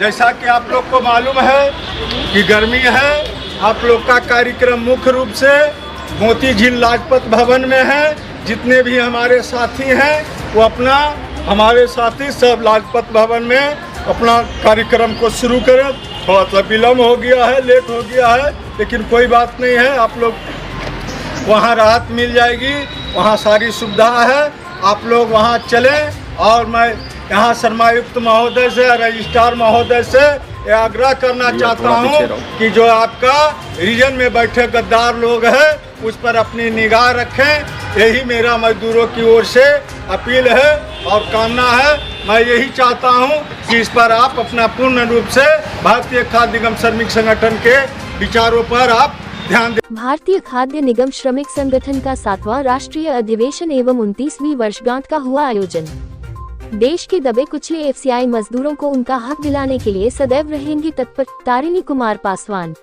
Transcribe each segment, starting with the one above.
जैसा कि आप लोग को मालूम है कि गर्मी है, आप लोग का कार्यक्रम मुख्य रूप से मोती झील लाजपत भवन में है। जितने भी हमारे साथी हैं वो अपना हमारे साथी सब लाजपत भवन में अपना कार्यक्रम को शुरू करें। थोड़ा सा विलम्ब हो गया है, लेट हो गया है, लेकिन कोई बात नहीं है। आप लोग वहाँ राहत मिल जाएगी, वहाँ सारी सुविधा है। आप लोग वहाँ चलें। और मैं यहाँ शर्मायुक्त महोदय से, रजिस्ट्रार महोदय से ये आग्रह करना चाहता हूँ कि जो आपका रीजन में बैठे गद्दार लोग हैं उस पर अपनी निगाह रखें। यही मेरा मजदूरों की ओर से अपील है और कामना है। मैं यही चाहता हूँ कि इस पर आप अपना पूर्ण रूप से भारतीय खाद्य निगम श्रमिक संगठन के विचारों पर आप ध्यान दें। भारतीय खाद्य निगम श्रमिक संगठन का 7वां राष्ट्रीय अधिवेशन एवं 29वीं वर्षगांठ का हुआ आयोजन। देश के दबे कुचले एफसीआई मजदूरों को उनका हक दिलाने के लिए सदैव रहेंगी तत्पर। तारिणी कुमार पासवान।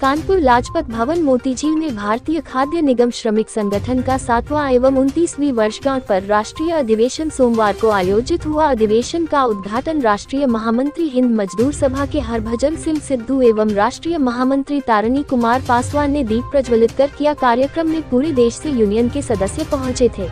कानपुर लाजपत भवन मोतीझील में भारतीय खाद्य निगम श्रमिक संगठन का 7वां एवं 29वीं वर्षगांठ पर राष्ट्रीय अधिवेशन सोमवार को आयोजित हुआ। अधिवेशन का उद्घाटन राष्ट्रीय महामंत्री हिंद मजदूर सभा के हरभजन सिंह सिद्धू एवं राष्ट्रीय महामंत्री तारिणी कुमार पासवान ने दीप प्रज्वलित कर किया। कार्यक्रम में पूरे देश से यूनियन के सदस्य पहुंचे थे।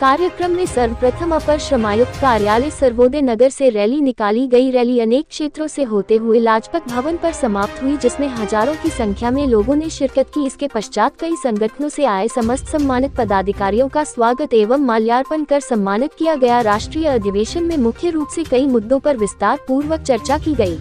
कार्यक्रम में सर्वप्रथम अपर श्रमायुक्त कार्यालय सर्वोदय नगर से रैली निकाली गई। रैली अनेक क्षेत्रों से होते हुए लाजपत भवन पर समाप्त हुई, जिसमें हजारों की संख्या में लोगों ने शिरकत की। इसके पश्चात कई संगठनों से आए समस्त सम्मानित पदाधिकारियों का स्वागत एवं माल्यार्पण कर सम्मानित किया गया। राष्ट्रीय अधिवेशन में मुख्य रूप से कई मुद्दों पर विस्तार पूर्वक चर्चा की गई।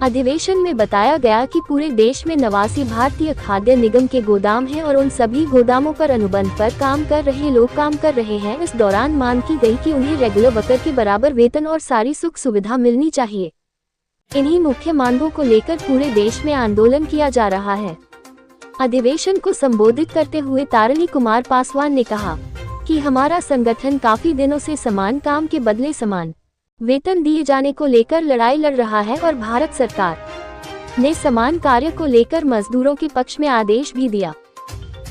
अधिवेशन में बताया गया कि पूरे देश में 89 भारतीय खाद्य निगम के गोदाम हैं और उन सभी गोदामों पर अनुबंध पर काम कर रहे लोग काम कर रहे हैं। इस दौरान मांग की गई कि उन्हें रेगुलर वर्कर के बराबर वेतन और सारी सुख सुविधा मिलनी चाहिए। इन्हीं मुख्य मांगों को लेकर पूरे देश में आंदोलन किया जा रहा है। अधिवेशन को संबोधित करते हुए तारिणी कुमार पासवान ने कहा कि हमारा संगठन काफी दिनों से समान काम के बदले समान वेतन दिए जाने को लेकर लड़ाई लड़ रहा है और भारत सरकार ने समान कार्य को लेकर मजदूरों के पक्ष में आदेश भी दिया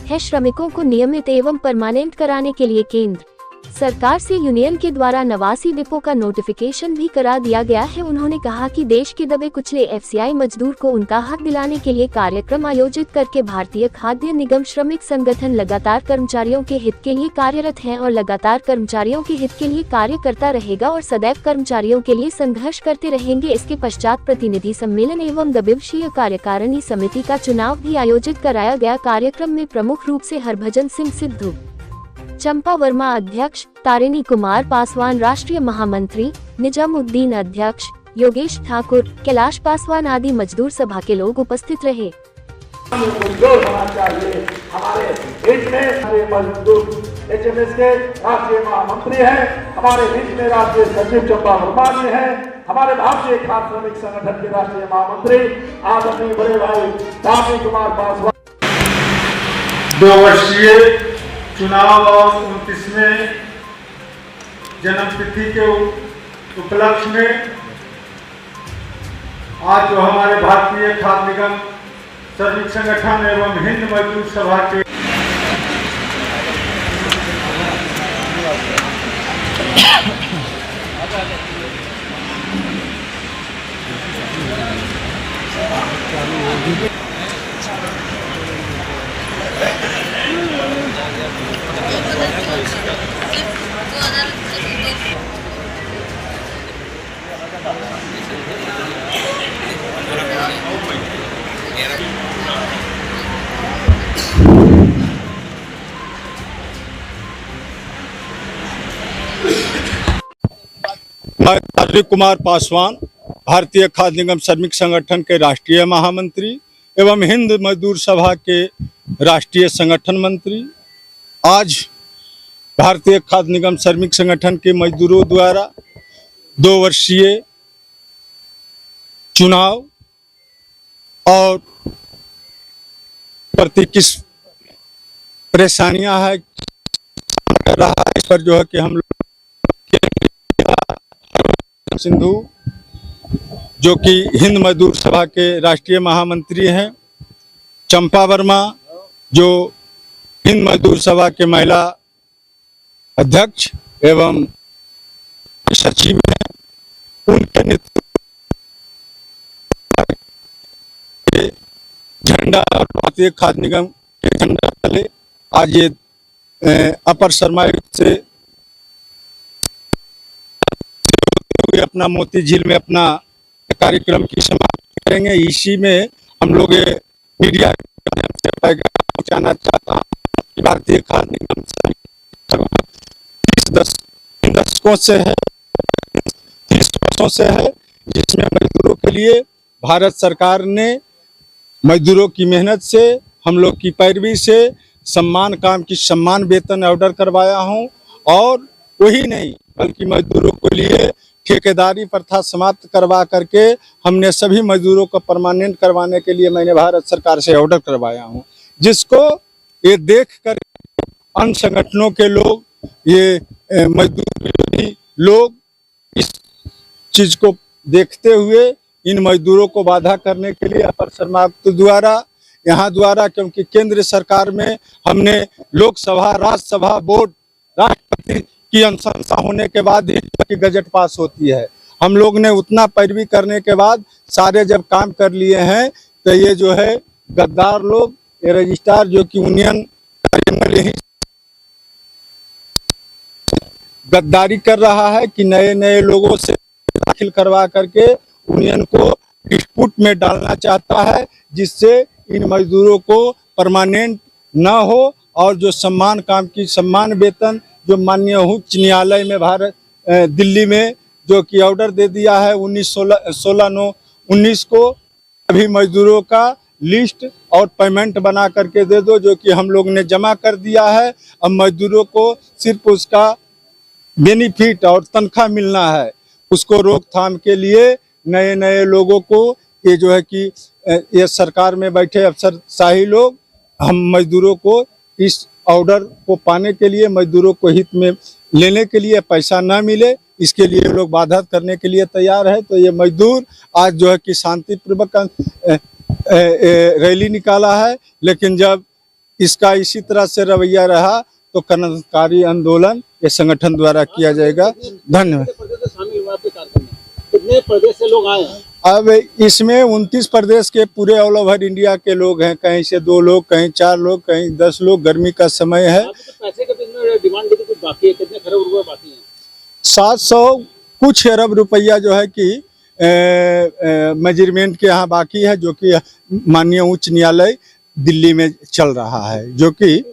है। श्रमिकों को नियमित एवं परमानेंट कराने के लिए केंद्र सरकार से यूनियन के द्वारा 89 डिपो का नोटिफिकेशन भी करा दिया गया है। उन्होंने कहा कि देश के दबे कुचले एफसीआई मजदूर को उनका हक दिलाने के लिए कार्यक्रम आयोजित करके भारतीय खाद्य निगम श्रमिक संगठन लगातार कर्मचारियों के हित के लिए कार्यरत है और लगातार कर्मचारियों के हित के लिए कार्य करता रहेगा और सदैव कर्मचारियों के लिए संघर्ष करते रहेंगे। इसके पश्चात प्रतिनिधि सम्मेलन एवं द्विपक्षीय कार्यकारिणी समिति का चुनाव भी आयोजित कराया गया। कार्यक्रम में प्रमुख रूप से हरभजन सिंह सिद्धू, चंपा वर्मा अध्यक्ष, तारिणी कुमार पासवान राष्ट्रीय महामंत्री, निजामुद्दीन अध्यक्ष, योगेश ठाकुर, कैलाश पासवान आदि मजदूर सभा के लोग उपस्थित रहे। हमारे बीच में हमारे मजदूर एचएमएस के राष्ट्रीय महामंत्री हैं, हमारे बीच में राष्ट्रीय सचिव चंपा वर्मा जी हैं, हमारे भारतीय खाद्य श्रमिक संगठन के राष्ट्रीय महामंत्री आदरणीय बड़े भाई तारिणी कुमार पासवान। 2 वर्षीय चुनाव और 29वें जन्मतिथि के उपलक्ष्य में आज जो हमारे भारतीय खाद्य निगम श्रमिक संगठन एवं हिंद मजदूर सभा के मैं तारिणी कुमार पासवान भारतीय खाद्य निगम श्रमिक संगठन के राष्ट्रीय महामंत्री एवं हिंद मजदूर सभा के राष्ट्रीय संगठन मंत्री आज भारतीय खाद्य निगम श्रमिक संगठन के मजदूरों द्वारा 2 वर्षीय चुनाव और प्रति किस परेशानियां है कर रहा है, इस पर जो है कि हम लोग सिंधु जो कि हिंद मजदूर सभा के राष्ट्रीय महामंत्री हैं, चंपा वर्मा जो हिंद मजदूर सभा के महिला अध्यक्ष एवं सचिव हैं, उनके नेतृत्व के झंडा और भारतीय खाद्य निगम के झंडा तले आज ये अपर शर्मायुक्त से अपना मोती झील में अपना कार्यक्रम की समाप्ति करेंगे। इसी में हम लोग मीडिया के माध्यम से पैगाम पहुंचाना चाहता हूं कि भारतीय खाद्य निगम तीन दशकों से है, 30 वर्षों से है, जिसमें मजदूरों के लिए भारत सरकार ने मजदूरों की मेहनत से, हम लोग की पैरवी से सम्मान काम की सम्मान वेतन ऑर्डर करवाया हूं। और वही नहीं बल्कि मजदूरों के लिए ठेकेदारी प्रथा समाप्त करवा करके हमने सभी मजदूरों को परमानेंट करवाने के लिए मैंने भारत सरकार से ऑर्डर करवाया हूं, जिसको ये देख कर अन्य संगठनों के लोग, ये मजदूर विरोधी लोग इस चीज को देखते हुए इन मजदूरों को बाधा करने के लिए अपर शर्मायुक्त द्वारा यहाँ द्वारा, क्योंकि केंद्र सरकार में हमने लोकसभा, राज्यसभा, बोर्ड, राष्ट्रपति की अनुशंसा होने के बाद ही गजट पास होती है। हम लोग ने उतना पैरवी करने के बाद सारे जब काम कर लिए हैं तो ये जो है गद्दार लोग, ये रजिस्ट्रार जो कि यूनियन यही गद्दारी कर रहा है कि नए नए लोगों से दाखिल करवा करके यूनियन को डिस्प्यूट में डालना चाहता है, जिससे इन मजदूरों को परमानेंट न हो और जो सम्मान काम की सम्मान वेतन जो माननीय उच्च न्यायालय में भारत दिल्ली में जो कि ऑर्डर दे दिया है 16/9/19 को, अभी मजदूरों का लिस्ट और पेमेंट बना करके दे दो, जो कि हम लोग ने जमा कर दिया है। अब मजदूरों को सिर्फ उसका बेनिफिट और तनख्वाह मिलना है। उसको रोकथाम के लिए नए नए लोगों को ये जो है कि ये सरकार में बैठे अफसरशाही लोग हम मजदूरों को इस ऑर्डर को पाने के लिए, मजदूरों को हित में लेने के लिए पैसा ना मिले, इसके लिए लोग बाधा करने के लिए तैयार है। तो ये मजदूर आज जो है कि शांतिपूर्वक रैली निकाला है, लेकिन जब इसका इसी तरह से रवैया रहा तो क्रांतिकारी आंदोलन ये संगठन द्वारा किया जाएगा। धन्यवाद। कितने प्रदेश से लोग आए हैं? अब इसमें 29 प्रदेश के पूरे ऑल ओवर इंडिया के लोग हैं, कहीं से 2 लोग, कहीं 4 लोग, कहीं 10 लोग। गर्मी का समय है। पैसे के बीच डिमांड की कुछ बाकी है, कितने खरब रुपए बाकी हैं? 700 कुछ अरब रुपया जो है कि मेजरमेंट के यहाँ बाकी है, जो कि माननीय उच्च न्यायालय दिल्ली में चल रहा है, जो कि